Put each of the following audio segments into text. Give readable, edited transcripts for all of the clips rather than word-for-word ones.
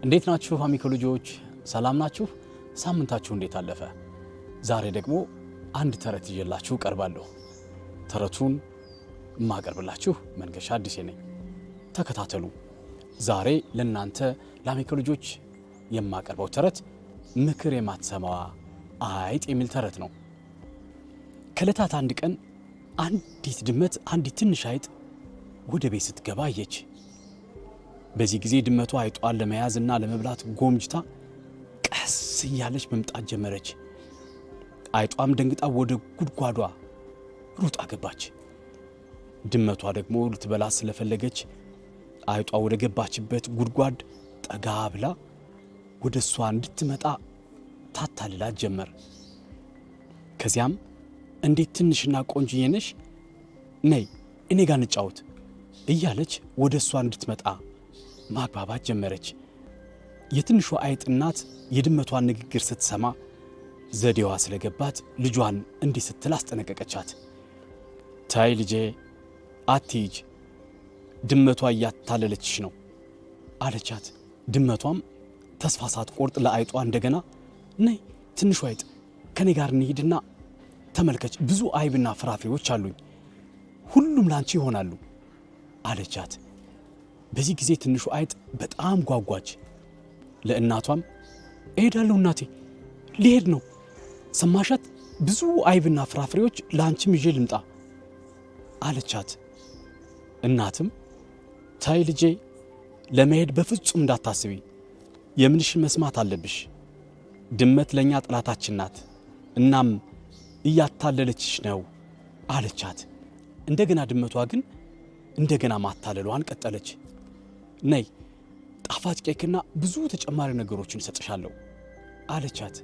እንዴት ናችሁ አሚኮ ልጆች? ሰላም ናችሁ? ሳምንታችሁ እንዴት አለፈ? ዛሬ ደግሞ አንድ ተረት ይዤላችሁ ቀርባለሁ። ተረቱን ማቀርብላችሁ መንገሻ አዲስ ነኝ። ተከታተሉ። ዛሬ ለናንተ ለአሚኮ ልጆች የማቀርበው ተረት ምክር የማትሰማዋ አይጥ የሚል ተረት ነው። ከዕለታት አንድ ቀን አንዲት ድመት አንዲት ትንሽ አይጥ ወደ ቤት ስትገባ አየች። በዚህ ጊዜ ድመቷ አይጧን ለመያዝና ለመብላት ጎምጅታ ቀስ እያለች መምጣት ጀመረች። አይጧም ደንግጣ ወደ ጉድጓዷ ሩጣ ገባች። ድመቷ ደግሞ ልትበላት ስለፈለገች አይጧ ወደ ገባችበት ጉድጓድ ጠጋ ብላ ወደ እሷ እንድትመጣ ታታልላት ጀመር። ከዚያም እንዴት ትንሽና ቆንጆዬ ነሽ፣ ነይ እኔ ጋር እንጫወት እያለች ወደ እሷ እንድትመጣ ማግባባት ጀመረች። የትንሿ አይጥ እናት የድመቷን ንግግር ስትሰማ ዘዴዋ ስለገባት ልጇን እንዲህ ስትል አስጠነቀቀቻት። ታይ ልጄ አትሂጅ፣ ድመቷ እያታለለችሽ ነው አለቻት። ድመቷም ተስፋ ሳትቆርጥ ለአይጧ እንደገና ነይ ትንሿ አይጥ ከኔ ጋር እንሂድና ተመልከች፣ ብዙ አይብና ፍራፍሬዎች አሉኝ፣ ሁሉም ላንቺ ይሆናሉ አለቻት። በዚህ ጊዜ ትንሹ አይጥ በጣም ጓጓች። ለእናቷም እሄዳለሁ እናቴ፣ ሊሄድ ነው፣ ሰማሻት? ብዙ አይብና ፍራፍሬዎች ላንቺም ይዤ ልምጣ አለቻት። እናትም ታይ ልጄ፣ ለመሄድ በፍጹም እንዳታስቢ፣ የምንሽን መስማት አለብሽ። ድመት ለኛ ጠላታችን ናት፣ እናም እያታለለችሽ ነው አለቻት። እንደገና ድመቷ ግን እንደገና ማታለሏን ቀጠለች። ነይ ጣፋጭ ኬክና ብዙ ተጨማሪ ነገሮችን እሰጥሻለሁ አለቻት።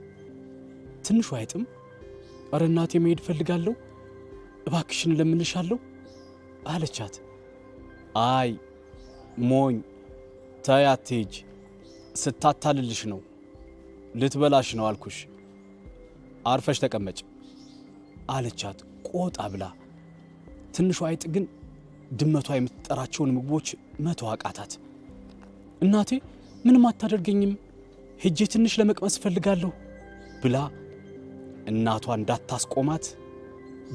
ትንሿ አይጥም ኧረ እናቴ መሄድ ፈልጋለሁ፣ እባክሽን እለምንሻለሁ አለቻት። አይ ሞኝ፣ ተይ አትሂጂ፣ ስታታልልሽ ነው፣ ልትበላሽ ነው አልኩሽ፣ አርፈሽ ተቀመጭ አለቻት ቆጣ ብላ። ትንሿ አይጥ ግን ድመቷ የምትጠራቸውን ምግቦች መተው አቃታት። እናቴ ምንም አታደርገኝም፣ ሄጄ ትንሽ ለመቅመስ ፈልጋለሁ ብላ እናቷ እንዳታስቆማት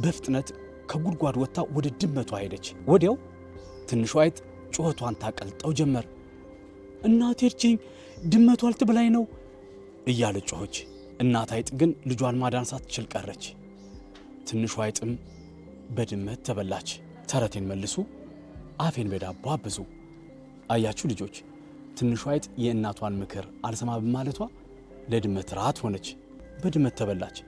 በፍጥነት ከጉድጓድ ወጥታ ወደ ድመቷ ሄደች። ወዲያው ትንሿ አይጥ ጩኸቷን ታቀልጠው ጀመር። እናቴ እርጅኝ፣ ድመቷ ልትበላኝ ነው እያለች ጮኸች። እናት አይጥ ግን ልጇን ማዳን ሳትችል ቀረች። ትንሿ አይጥም በድመት ተበላች። ተረቴን መልሱ፣ አፌን በዳቦ አብዙ። አያችሁ ልጆች፣ ትንሿ አይጥ የእናቷን ምክር አልሰማ በማለቷ ለድመት ራት ሆነች፣ በድመት ተበላች።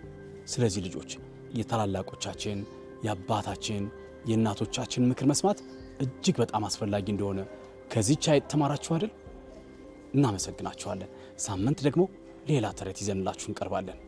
ስለዚህ ልጆች የታላላቆቻችን፣ የአባታችን፣ የእናቶቻችን ምክር መስማት እጅግ በጣም አስፈላጊ እንደሆነ ከዚህች አይጥ ተማራችሁ አይደል? እናመሰግናችኋለን። ሳምንት ደግሞ ሌላ ተረት ይዘንላችሁ እንቀርባለን።